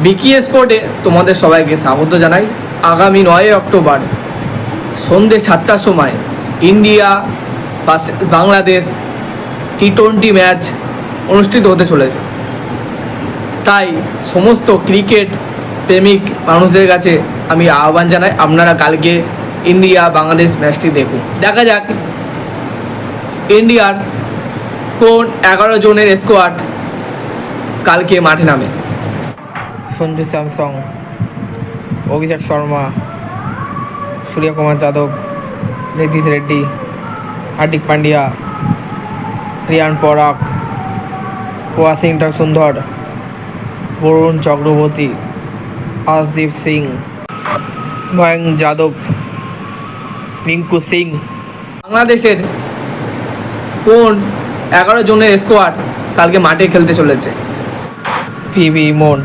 বিকি স্পোর্টে তোমাদের সবাইকে স্বাগত জানাই। আগামী 9 অক্টোবর সন্ধ্যে 7টার সময় ইন্ডিয়া বাংলাদেশ টি-20 ম্যাচ অনুষ্ঠিত হতে চলেছে। তাই সমস্ত ক্রিকেট প্রেমিক মানুষদের কাছে আমি আহ্বান জানাই, আপনারা কালকে ইন্ডিয়া বাংলাদেশ ম্যাচটি দেখুন। দেখা যাক ইন্ডিয়ার কোন 11 জনের স্কোয়াড কালকে মাঠে নামে। সঞ্জু স্যামসং, অভিষেক শর্মা, সূর্যকুমার যাদব, নীতিশ রেড্ডি, হার্দিক পান্ডিয়া, রিয়ান পরাগ, ওয়াশিংটন সুন্দর, বরুণ চক্রবর্তী, আশদীপ সিং, ময়ঙ্ক যাদব, রিঙ্কু সিং। বাংলাদেশের কোন 11 জনের স্কোয়াড কালকে মাঠে খেলতে চলেছে? পিভি ইমন,